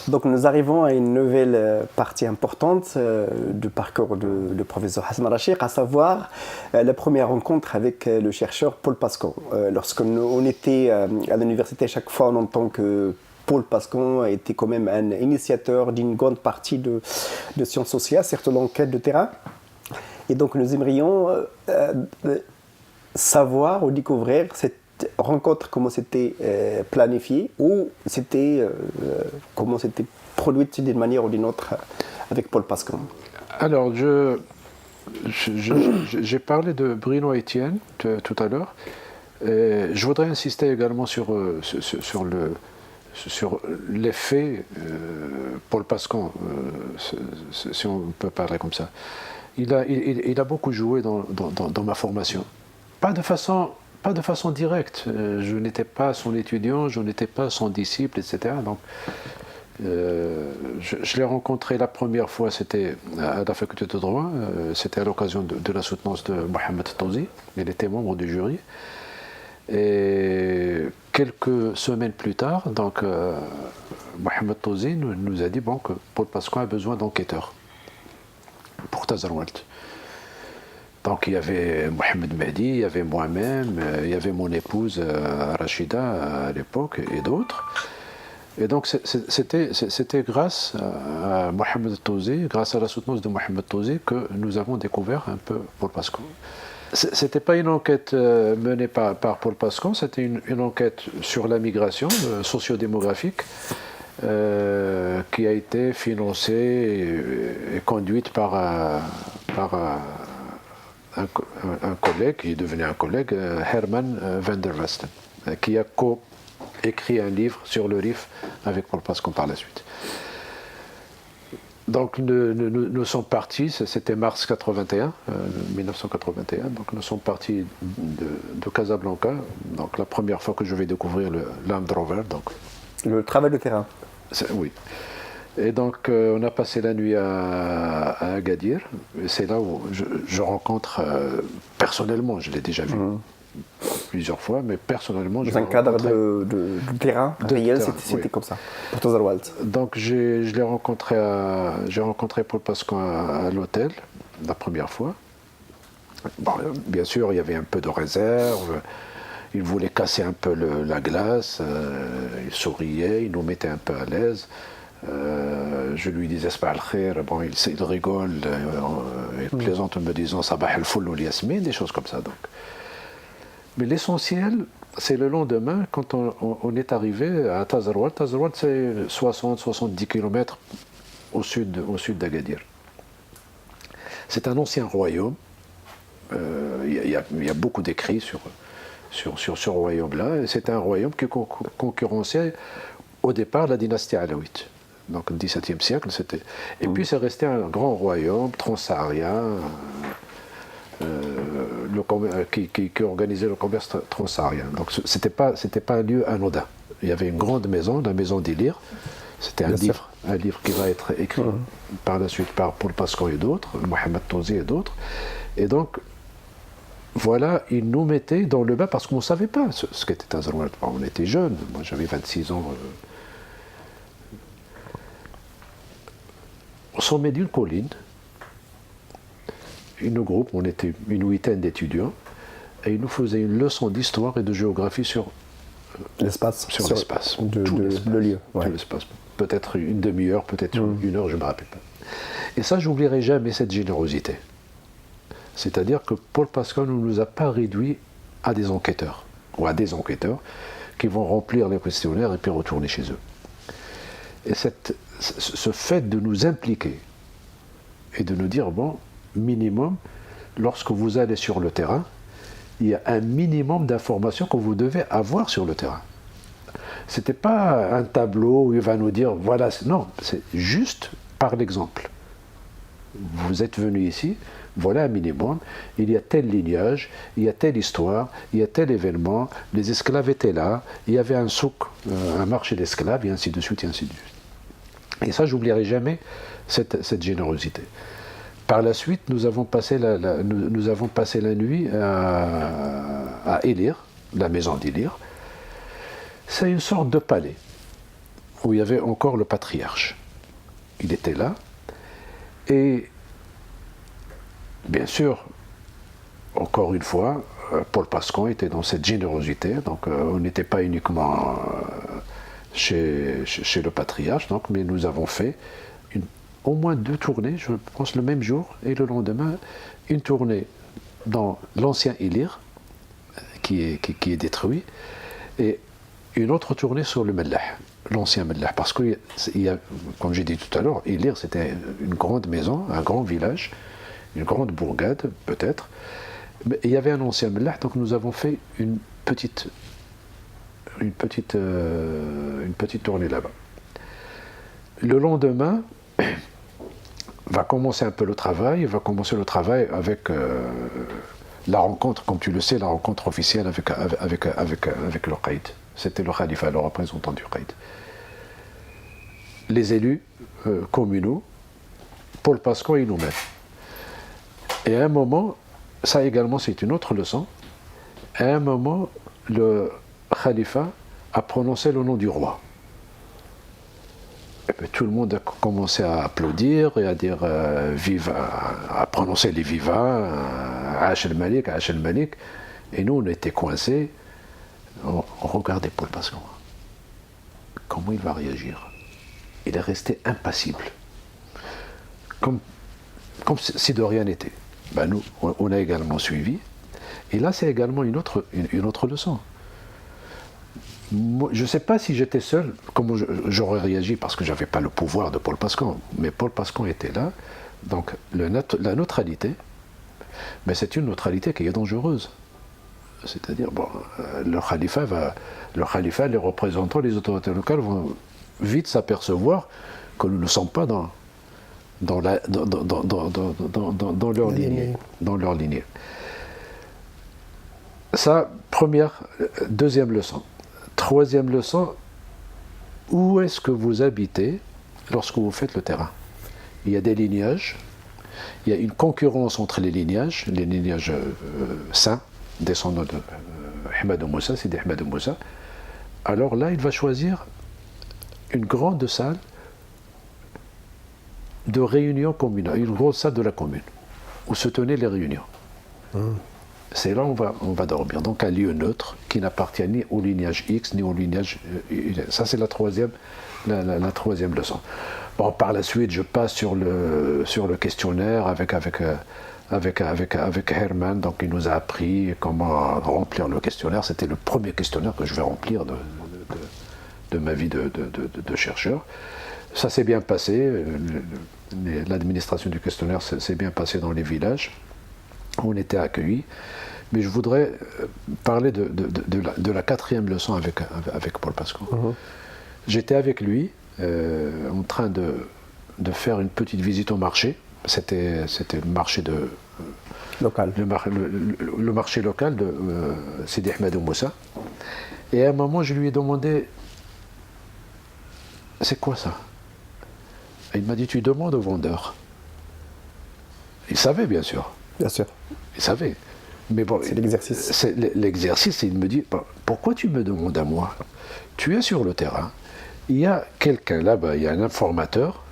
Donc nous arrivons à une nouvelle partie importante du parcours du professeur Hassan Rachid, à savoir la première rencontre avec le chercheur Paul Pascal. Lorsqu'on était à l'université, chaque fois on entend que Paul Pascal était quand même un initiateur d'une grande partie de sciences sociales, surtout l'enquête de terrain. Et donc nous aimerions savoir ou découvrir cette rencontre, comment c'était planifié ou comment c'était produite d'une manière ou d'une autre avec Paul Pascal. Alors, j'ai parlé de Bruno Etienne tout à l'heure. Je voudrais insister également sur l'effet Paul Pascal, si on peut parler comme ça. Il a beaucoup joué dans ma formation. Pas de façon directe. Je n'étais pas son étudiant, je n'étais pas son disciple, etc. Donc, je l'ai rencontré la première fois, c'était à la faculté de droit, c'était à l'occasion de la soutenance de Mohamed Touzi, il était membre du jury. Et quelques semaines plus tard, donc, Mohamed Touzi nous a dit que Paul Pascal a besoin d'enquêteurs pour Tazarwalt. Donc il y avait Mohamed Mahdi, il y avait moi-même, il y avait mon épouse Rachida à l'époque et d'autres. Et donc c'était grâce à Mohamed Touzi, grâce à la soutenance de Mohamed Touzi, que nous avons découvert un peu Paul Pascal. C'était pas une enquête menée par Paul Pascal, c'était une enquête sur la migration sociodémographique qui a été financée et conduite par un collègue, qui est devenu un collègue, Herman van der Westen, qui a écrit un livre sur le RIF avec Paul Pascal par la suite. Donc nous sommes partis, c'était mars 1981, donc nous sommes partis de Casablanca, donc la première fois que je vais découvrir le Land Rover. Donc, le travail de terrain. Oui. Et donc on a passé la nuit à Agadir, et c'est là où je rencontre personnellement, je l'ai déjà vu plusieurs fois, mais personnellement... Dans un cadre de terrain réel, c'était comme ça, pour Tazarwalt. Donc j'ai rencontré Paul Pascal à l'hôtel, la première fois. Bon, bien sûr, il y avait un peu de réserve, il voulait casser un peu la glace, il souriait, il nous mettait un peu à l'aise. Je lui disais Sabah al-Khair, bon, il rigole, il plaisante en me disant Sabah al-Foul ou Yasmine, des choses comme ça. Donc. Mais l'essentiel, c'est le lendemain, quand on est arrivé à Tazarwalt. Tazarwalt, c'est 60-70 km au sud d'Agadir. C'est un ancien royaume. Il y a beaucoup d'écrits sur ce royaume-là. C'est un royaume qui concurrençait au départ la dynastie alaouite. Donc au XVIIe siècle, c'était. Et puis c'est resté un grand royaume transsaharien qui organisait le commerce transsaharien. Donc c'était pas un lieu anodin. Il y avait une grande maison, la maison d'Ilir. C'était un livre qui va être écrit par la suite par Paul Pascal et d'autres, Mohamed Touzi et d'autres. Et donc voilà, ils nous mettaient dans le bain parce qu'on ne savait pas ce qu'était Tazarwalt. On était jeunes, moi j'avais 26 ans. Au sommet d'une colline, on était une huitaine d'étudiants, et ils nous faisaient une leçon d'histoire et de géographie sur l'espace. Le lieu. Ouais. Tout l'espace. Peut-être une demi-heure, peut-être une heure, je ne me rappelle pas. Et ça, j'oublierai jamais cette générosité. C'est-à-dire que Paul Pascal ne nous a pas réduits à des enquêteurs, ou à des enquêteurs qui vont remplir les questionnaires et puis retourner chez eux. Et ce fait de nous impliquer et de nous dire, bon, minimum, lorsque vous allez sur le terrain, il y a un minimum d'informations que vous devez avoir sur le terrain. Ce n'était pas un tableau où il va nous dire, voilà, non, c'est juste par l'exemple. Vous êtes venu ici, voilà un minimum, il y a tel lignage, il y a telle histoire, il y a tel événement, les esclaves étaient là, il y avait un souk, un marché d'esclaves, et ainsi de suite, et ainsi de suite. Et ça, j'oublierai jamais cette générosité. Par la suite, nous avons passé la nuit à Ilir, la maison d'Ilir. C'est une sorte de palais. où il y avait encore le patriarche. Il était là, et bien sûr, encore une fois, Paul Pascon était dans cette générosité, donc on n'était pas uniquement chez le patriarche, donc, mais nous avons fait au moins 2 tournées, je pense le même jour et le lendemain, une tournée dans l'ancien Ilir, qui est détruit, et une autre tournée sur le Mellah, l'ancien Mellah, parce que, comme j'ai dit tout à l'heure, Ilir c'était une grande maison, un grand village, une grande bourgade peut-être, mais il y avait un ancien Mellah, donc nous avons fait une petite tournée là-bas. Le lendemain, va commencer un peu le travail, avec la rencontre, comme tu le sais, la rencontre officielle avec le Qaïd. C'était le Khalifa, le représentant du Qaïd. Les élus communaux, Paul Pascon et nous-mêmes. Et à un moment, ça également c'est une autre leçon, à un moment, le Khalifa a prononcé le nom du roi. Et puis, tout le monde a commencé à applaudir et à dire viva, à prononcer les vivas, Ash el-Malik, Ash el-Malik. Et nous, on était coincés. On regardait Paul Pascon. Comment il va réagir? Il est resté impassible. Comme si de rien n'était. Ben nous, on a également suivi. Et là, c'est également une autre leçon. Je ne sais pas si j'étais seul, comment j'aurais réagi, parce que je n'avais pas le pouvoir de Paul Pascon, mais Paul Pascon était là, donc la neutralité, mais c'est une neutralité qui est dangereuse. C'est-à-dire, bon, le khalifa, les représentants, les autorités locales vont vite s'apercevoir que nous ne sommes pas dans leur lignée. Ça, deuxième leçon. Troisième leçon, où est-ce que vous habitez lorsque vous faites le terrain? Il y a des lignages, il y a une concurrence entre les lignages sains, descendants de Ahmed Moussa, Sidi Ahmed Moussa. Alors là, il va choisir une grande salle de réunion communale, une grosse salle de la commune, où se tenaient les réunions. C'est là où on va dormir. Donc un lieu neutre qui n'appartient ni au lignage X ni au lignage Y. Ça c'est la troisième leçon. Bon, par la suite, je passe sur le questionnaire avec Herman. Donc il nous a appris comment remplir le questionnaire. C'était le premier questionnaire que je vais remplir de ma vie de chercheur. Ça s'est bien passé. L'administration du questionnaire s'est bien passée dans les villages. On était accueillis, mais je voudrais parler de la quatrième leçon avec Paul Pascon. J'étais avec lui en train de faire une petite visite au marché. C'était le marché local. Le marché local de Sidi Ahmed Moussa. Et à un moment, je lui ai demandé, c'est quoi ça? Et il m'a dit, tu demandes au vendeur. Il savait, bien sûr. Bien sûr. Il savait. Mais bon, c'est l'exercice. L'exercice, il me dit, pourquoi tu me demandes à moi? Tu es sur le terrain, il y a quelqu'un là-bas, il y a un informateur,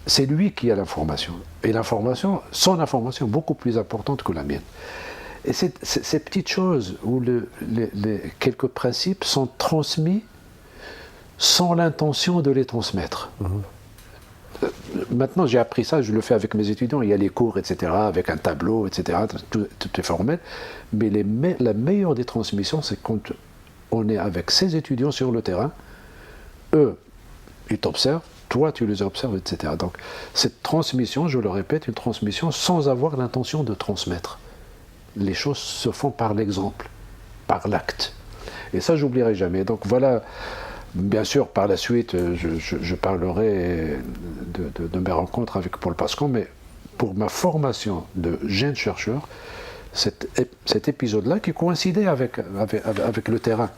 c'est lui qui a l'information. Et l'information, son information est beaucoup plus importante que la mienne. Et ces petites choses où quelques principes sont transmis sans l'intention de les transmettre. Maintenant, j'ai appris ça, je le fais avec mes étudiants, il y a les cours, etc., avec un tableau, etc., tout est formel. Mais la meilleure des transmissions, c'est quand on est avec ces étudiants sur le terrain, eux, ils t'observent, toi, tu les observes, etc. Donc, cette transmission, je le répète, une transmission sans avoir l'intention de transmettre. Les choses se font par l'exemple, par l'acte. Et ça, j'oublierai jamais. Donc, voilà. Bien sûr, par la suite, je parlerai de mes rencontres avec Paul Pascon, mais pour ma formation de jeune chercheur, cet épisode-là qui coïncidait avec le terrain.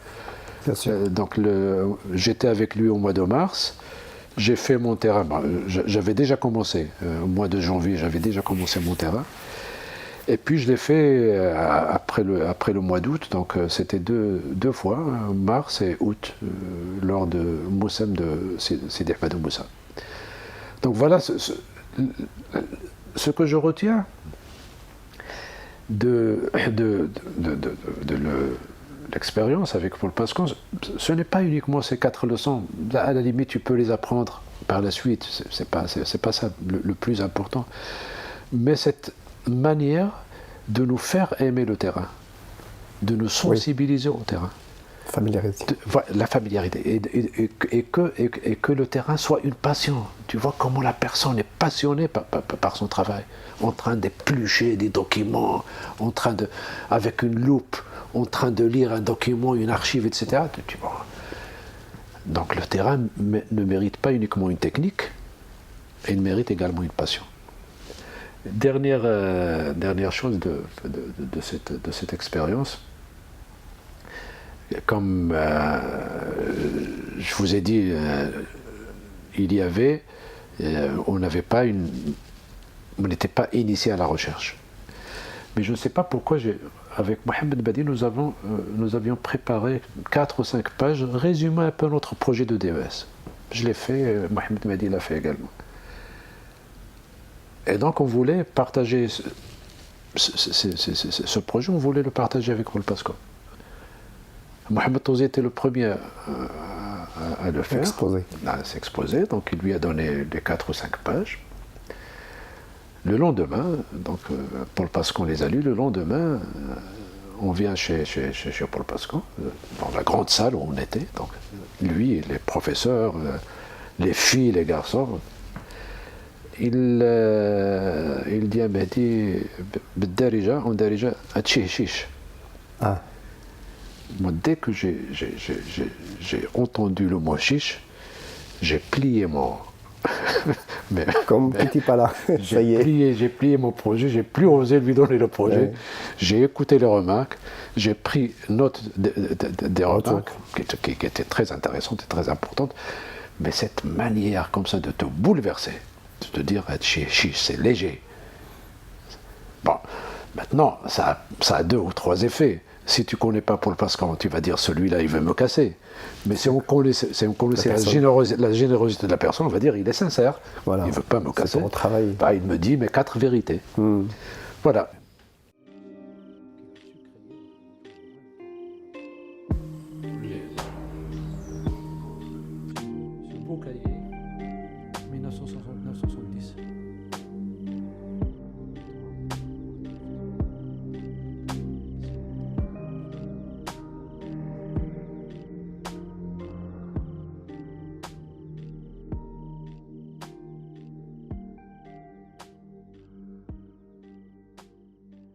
Bien sûr. Donc j'étais avec lui au mois de mars, j'ai fait mon terrain, j'avais déjà commencé, au mois de janvier, j'avais déjà commencé mon terrain, Et puis je l'ai fait après le mois d'août, donc c'était deux fois, mars et août, lors de Moussem de Sidi Ahmed Moussa. Donc voilà ce que je retiens de l'expérience avec Paul Pascan. Ce n'est pas uniquement ces 4 leçons. À la limite, tu peux les apprendre par la suite. C'est pas ça le plus important. Mais cette manière de nous faire aimer le terrain, de nous sensibiliser au terrain. Familiarité. La familiarité. Et que le terrain soit une passion. Tu vois comment la personne est passionnée par son travail, en train d'éplucher des documents, avec une loupe, en train de lire un document, une archive, etc. Tu vois. Donc le terrain ne mérite pas uniquement une technique, il mérite également une passion. Dernière chose de cette expérience, comme je vous ai dit, on n'était pas initié à la recherche. Mais je ne sais pas pourquoi, avec Mohamed Badi, nous avions préparé 4 ou 5 pages résumant un peu notre projet de DES. Je l'ai fait, Mohamed Badi l'a fait également. Et donc on voulait partager ce projet, on voulait le partager avec Paul Pascal. Mohamed Touzi était le premier à le faire, à s'exposer, donc il lui a donné les 4 ou 5 pages. Le lendemain, donc Paul Pascal les a lus, le lendemain, on vient chez Paul Pascal, dans la grande salle où on était, donc lui, les professeurs, les filles, les garçons. Il dit à Mehdi, on darija à Tchichiche. Ah. Moi, dès que j'ai entendu le mot chiche, j'ai plié mon. Comme Petit Pala, ça y est. J'ai plié mon projet, j'ai plus osé lui donner le projet. Ouais. J'ai écouté les remarques, j'ai pris note des remarques qui étaient très intéressantes et très importantes. Mais cette manière comme ça de te bouleverser, de te dire chiche, c'est léger. Bon, maintenant, ça a 2 ou 3 effets. Si tu ne connais pas Paul Pascal, tu vas dire celui-là, il veut me casser. Mais si on connaissait la générosité de la personne, on va dire il est sincère. Voilà. Il ne veut pas me casser. Bah, il me dit mes 4 vérités. Voilà. Ce beau cahier.